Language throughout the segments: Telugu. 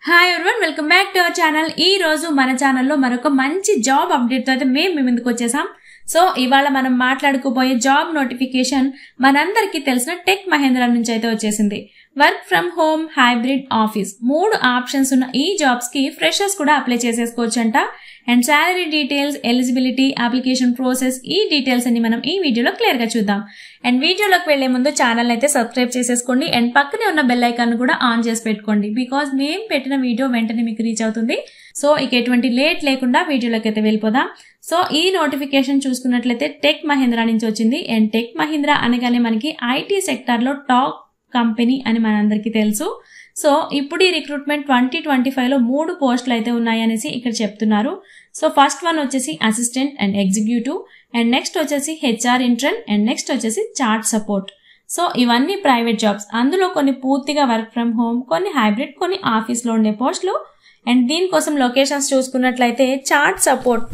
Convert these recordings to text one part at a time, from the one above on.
Hi everyone, welcome back to our channel. ఈ రోజు మన ఛానల్లో మరొక మంచి జాబ్ అప్డేట్ తో అయితే మేము మీ ముందుకు వచ్చేసాం. సో ఇవాళ మనం మాట్లాడుకోబోయే జాబ్ నోటిఫికేషన్ మనందరికీ తెలిసిన టెక్ మహేంద్ర నుంచి అయితే వచ్చేసింది. Work from home, hybrid, office 3 options ఉన్న ఈ జాబ్స్ కి ఫ్రెషర్స్ కూడా అప్లై చేసేసుకోవచ్చు అంట. And salary details, eligibility, application process, ఈ డీటెయిల్స్ అన్ని మనం ఈ వీడియోలో క్లియర్ గా చూద్దాం. అండ్ వీడియోలోకి వెళ్లే ముందు ఛానల్ అయితే సబ్స్క్రైబ్ చేసేసుకోండి అండ్ పక్కనే ఉన్న బెల్ ఐకాన్ కూడా ఆన్ చేసి పెట్టుకోండి, బికాజ్ మేము పెట్టిన వీడియో వెంటనే మీకు రీచ్ అవుతుంది. సో ఇక ఎటువంటి లేట్ లేకుండా వీడియోలోకి అయితే వెళ్ళిపోదాం. సో ఈ నోటిఫికేషన్ చూసుకున్నట్లయితే టెక్ మహీంద్రా నుంచి వచ్చింది. అండ్ టెక్ మహీంద్రా అనగానే మనకి ఐటీ సెక్టార్ లో టాప్ కంపెనీ అని మనందరికీ తెలుసు. సో ఇప్పుడు ఈ రిక్రూట్మెంట్ 2025 లో 3 పోస్టులు అయితే ఉన్నాయనేసి ఇక్కడ చెప్తున్నారు. సో ఫస్ట్ వన్ వచ్చేసి assistant and executive, and next వచ్చేసి హెచ్ఆర్ ఇంటర్న్, అండ్ నెక్స్ట్ వచ్చేసి చార్ట్ సపోర్ట్. సో ఇవన్నీ ప్రైవేట్ జాబ్స్. అందులో కొన్ని పూర్తిగా వర్క్ ఫ్రమ్ హోమ్, కొన్ని హైబ్రిడ్, కొన్ని ఆఫీస్ లో ఉండే పోస్టులు. అండ్ దీనికోసం లొకేషన్స్ చూసుకున్నట్లయితే చార్ట్ సపోర్ట్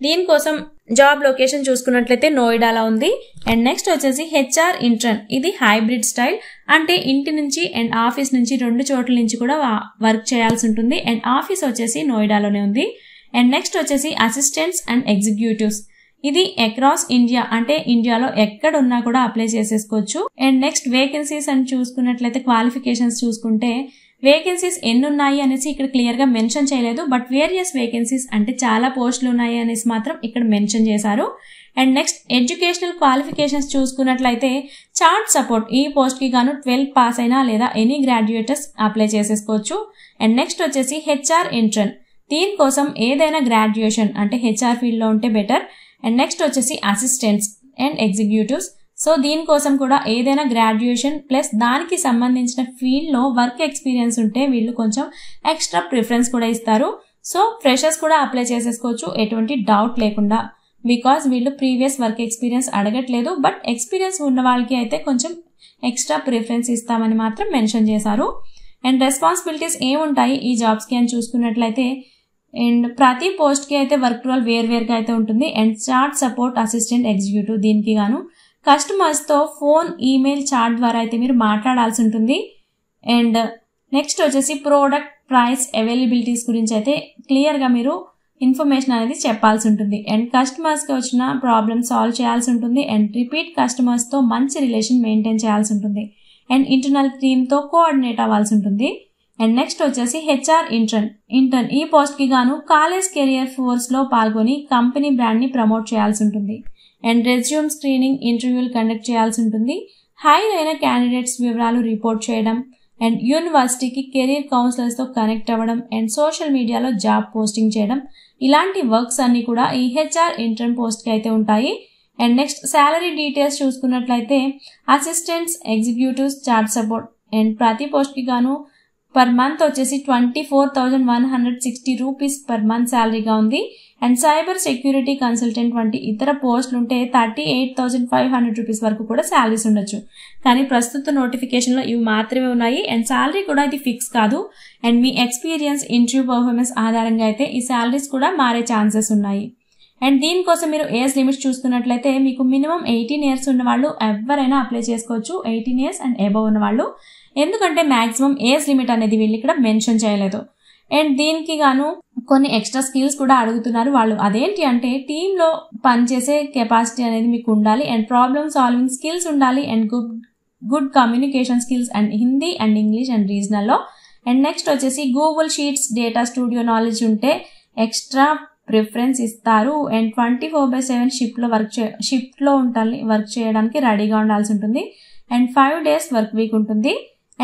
దీనికోసం జాబ్ లొకేషన్ చూసుకున్నట్లయితే నోయిడాలో ఉంది. అండ్ నెక్స్ట్ వచ్చేసి హెచ్ఆర్ ఇంటర్న్, ఇది హైబ్రిడ్ స్టైల్, అంటే ఇంటి నుంచి అండ్ ఆఫీస్ నుంచి 2 చోట్ల నుంచి కూడా వర్క్ చేయాల్సి ఉంటుంది. అండ్ ఆఫీస్ వచ్చేసి నోయిడాలోనే ఉంది. అండ్ నెక్స్ట్ వచ్చేసి అసిస్టెంట్స్ అండ్ ఎగ్జిక్యూటివ్స్, ఇది అక్రాస్ ఇండియా, అంటే ఇండియాలో ఎక్కడ ఉన్నా కూడా అప్లై చేసేసుకోవచ్చు. అండ్ నెక్స్ట్ వేకెన్సీస్ అని చూసుకున్నట్లయితే క్వాలిఫికేషన్స్ చూసుకుంటే వేకెన్సీస్ ఎన్ని ఉన్నాయి అనేసి ఇక్కడ క్లియర్ గా మెన్షన్ చేయలేదు, బట్ వేరియస్ వేకెన్సీస్ అంటే చాలా పోస్టులు ఉన్నాయి అనేసి మాత్రం ఇక్కడ మెన్షన్ చేశారు. అండ్ నెక్స్ట్ ఎడ్యుకేషనల్ క్వాలిఫికేషన్స్ చూసుకున్నట్లయితే చార్ట్ సపోర్ట్ ఈ పోస్ట్ కి గాను 12 పాస్ అయినా లేదా ఎనీ గ్రాడ్యుయేటర్స్ అప్లై చేసేసుకోవచ్చు. అండ్ నెక్స్ట్ వచ్చేసి హెచ్ఆర్ ఇంటర్న్, దీనికోసం ఏదైనా గ్రాడ్యుయేషన్ అంటే హెచ్ఆర్ ఫీల్డ్ లో ఉంటే బెటర్. అండ్ నెక్స్ట్ వచ్చేసి అసిస్టెంట్స్ అండ్ ఎగ్జిక్యూటివ్స్, సో దీనికోసం కూడా ఏదైనా గ్రాడ్యుయేషన్ ప్లస్ దానికి సంబంధించిన ఫీల్డ్ లో వర్క్ ఎక్స్పీరియన్స్ ఉంటే వీళ్ళు కొంచెం ఎక్స్ట్రా ప్రిఫరెన్స్ కూడా ఇస్తారు. సో ఫ్రెషర్స్ కూడా అప్లై చేసేసుకోవచ్చు ఎటువంటి డౌట్ లేకుండా, బికాస్ వీళ్ళు ప్రీవియస్ వర్క్ ఎక్స్పీరియన్స్ అడగట్లేదు, బట్ ఎక్స్పీరియన్స్ ఉన్న వాళ్ళకి అయితే కొంచెం ఎక్స్ట్రా ప్రిఫరెన్స్ ఇస్తామని మాత్రం మెన్షన్ చేశారు. అండ్ రెస్పాన్సిబిలిటీస్ ఏముంటాయి ఈ జాబ్స్ కి అని చూసుకున్నట్లయితే, అండ్ ప్రతి పోస్ట్ కి అయితే వర్క్ రోల్ వేరువేరుగా అయితే ఉంటుంది. And chart support assistant executive దీనికి గాను కస్టమర్స్ తో ఫోన్, ఈమెయిల్, చాట్ ద్వారా అయితే మీరు మాట్లాడాల్సి ఉంటుంది. అండ్ నెక్స్ట్ వచ్చేసి ప్రోడక్ట్ ప్రైస్, అవైలబిలిటీస్ గురించి అయితే క్లియర్ గా మీరు ఇన్ఫర్మేషన్ అనేది చెప్పాల్సి ఉంటుంది. అండ్ కస్టమర్స్ కి వచ్చిన ప్రాబ్లమ్ సాల్వ్ చేయాల్సి ఉంటుంది. అండ్ రిపీట్ కస్టమర్స్ తో మంచి రిలేషన్ మెయింటైన్ చేయాల్సి ఉంటుంది. అండ్ ఇంటర్నల్ టీమ్ తో కోఆర్డినేట్ అవ్వాల్సి ఉంటుంది. అండ్ నెక్స్ట్ వచ్చేసి హెచ్ఆర్ ఇంటర్న్ ఈ పోస్ట్ కి గాను కాలేజ్ కెరియర్ ఫోర్స్ లో పాల్గొని కంపెనీ బ్రాండ్ ని ప్రమోట్ చేయాల్సి ఉంటుంది. అండ్ రెజ్యూమ్ స్క్రీనింగ్, ఇంటర్వ్యూలు కండక్ట్ చేయాల్సి ఉంటుంది. హైర్ అయిన క్యాండిడేట్స్ వివరాలు రిపోర్ట్ చేయడం, అండ్ యూనివర్సిటీకి కెరీర్ కౌన్సిలర్స్ తో కనెక్ట్ అవ్వడం, అండ్ సోషల్ మీడియాలో జాబ్ పోస్టింగ్ చేయడం, ఇలాంటి వర్క్స్ అన్ని కూడా ఈ హెచ్ఆర్ ఇంటర్న్ పోస్ట్ కి అయితే ఉంటాయి. అండ్ నెక్స్ట్ శాలరీ డీటెయిల్స్ చూసుకున్నట్లయితే assistants, executives, chart support, and ప్రతి పోస్ట్ కి గాను పర్ మంత్ వచ్చేసి 24,160 రూపీస్ పర్ మంత్ శాలరీగా ఉంది. అండ్ సైబర్ సెక్యూరిటీ కన్సల్టెంట్ వంటి ఇతర పోస్టులు ఉంటే 38,500 రూపీస్ వరకు కూడా శాలరీస్ ఉండొచ్చు. కానీ ప్రస్తుత నోటిఫికేషన్ లో ఇవి మాత్రమే ఉన్నాయి. అండ్ శాలరీ కూడా ఇది ఫిక్స్ కాదు. And me experience, interview performance ఆధారంగా అయితే ఈ శాలరీస్ కూడా మారే ఛాన్సెస్ ఉన్నాయి. అండ్ దీనికోసం మీరు ఏజ్ లిమిట్స్ చూసుకున్నట్లయితే మీకు మినిమం 18 ఇయర్స్ ఉన్న వాళ్ళు ఎవరైనా అప్లై చేసుకోవచ్చు, 18 ఇయర్స్ అండ్ అబవ్ ఉన్న వాళ్ళు, ఎందుకంటే మాక్సిమం ఏజ్ లిమిట్ అనేది వీళ్ళు ఇక్కడ మెన్షన్ చేయలేదు. అండ్ దీనికి గాను కొన్ని ఎక్స్ట్రా స్కిల్స్ కూడా అడుగుతున్నారు వాళ్ళు. అదేంటి అంటే టీమ్ లో పనిచేసే కెపాసిటీ అనేది మీకు ఉండాలి. అండ్ ప్రాబ్లమ్ సాల్వింగ్ స్కిల్స్ ఉండాలి. And good communication skills and Hindi and English and regional లో. అండ్ నెక్స్ట్ వచ్చేసి Google sheets, data studio knowledge ఉంటే ఎక్స్ట్రా ప్రిఫరెన్స్ ఇస్తారు. అండ్ 24/7 షిఫ్ట్ లో వర్క్ చేయడానికి రెడీగా ఉండాల్సి ఉంటుంది. అండ్ 5 days వర్క్ వీక్ ఉంటుంది.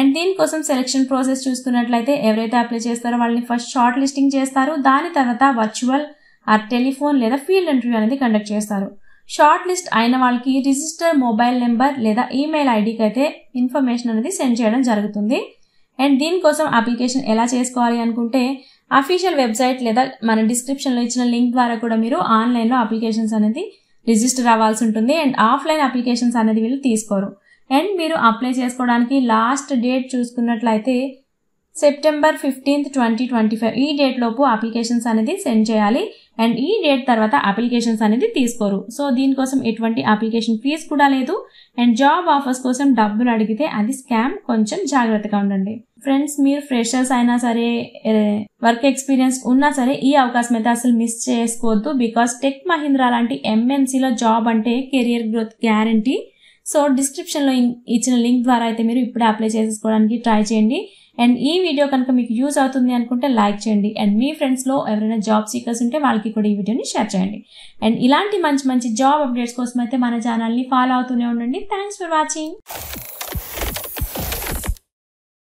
అండ్ దీనికోసం సెలెక్షన్ ప్రాసెస్ చూసుకున్నట్లయితే ఎవరైతే అప్లై చేస్తారో వాళ్ళని ఫస్ట్ షార్ట్ లిస్టింగ్ చేస్తారు. దాని తర్వాత వర్చువల్ ఆర్ టెలిఫోన్ లేదా ఫీల్డ్ ఇంటర్వ్యూ అనేది కండక్ట్ చేస్తారు. షార్ట్ లిస్ట్ అయిన వాళ్ళకి రిజిస్టర్ మొబైల్ నెంబర్ లేదా ఈమెయిల్ ఐడికి అయితే ఇన్ఫర్మేషన్ అనేది సెండ్ చేయడం జరుగుతుంది. అండ్ దీనికోసం అప్లికేషన్ ఎలా చేసుకోవాలి అనుకుంటే అఫీషియల్ వెబ్సైట్ లేదా మన డిస్క్రిప్షన్ లో ఇచ్చిన లింక్ ద్వారా కూడా మీరు ఆన్లైన్ లో అప్లికేషన్స్ అనేది రిజిస్టర్ అవ్వాల్సి ఉంటుంది. అండ్ ఆఫ్లైన్ అప్లికేషన్స్ అనేది వీళ్ళు తీసుకోరు. అండ్ మీరు అప్లై చేసుకోవడానికి లాస్ట్ డేట్ చూసుకున్నట్లయితే సెప్టెంబర్ 15th 2025 ఈ డేట్ లోపు అప్లికేషన్స్ అనేది సెండ్ చేయాలి అండ్ ఈ డేట్ తర్వాత అప్లికేషన్స్ అనేది తీసుకోరు. సో దీనికోసం ఎటువంటి అప్లికేషన్ ఫీజు కూడా లేదు అండ్ జాబ్ ఆఫర్స్ కోసం డబ్బులు అడిగితే అది స్కామ్, కొంచెం జాగ్రత్తగా ఉండండి. ఫ్రెండ్స్, మీరు ఫ్రెషర్స్ అయినా సరే వర్క్ ఎక్స్పీరియన్స్ ఉన్నా సరే ఈ అవకాశం అయితే అసలు మిస్ చేసుకోవద్దు. బికాస్ టెక్ మహీంద్రా లాంటి ఎంఎన్సీలో జాబ్ అంటే కెరియర్ గ్రోత్ గ్యారంటీ. సో డిస్క్రిప్షన్లో ఇచ్చిన లింక్ ద్వారా అయితే మీరు ఇప్పుడే అప్లై చేసుకోవడానికి ట్రై చేయండి. అండ్ ఈ వీడియో కనుక మీకు యూజ్ అవుతుంది అనుకుంటే లైక్ చేయండి అండ్ మీ ఫ్రెండ్స్లో ఎవరైనా జాబ్ సీకర్స్ ఉంటే వాళ్ళకి కూడా ఈ వీడియోని షేర్ చేయండి. అండ్ ఇలాంటి మంచి మంచి జాబ్ అప్డేట్స్ కోసం అయితే మన ఛానల్ని ఫాలో అవుతూనే ఉండండి. Thanks for watching.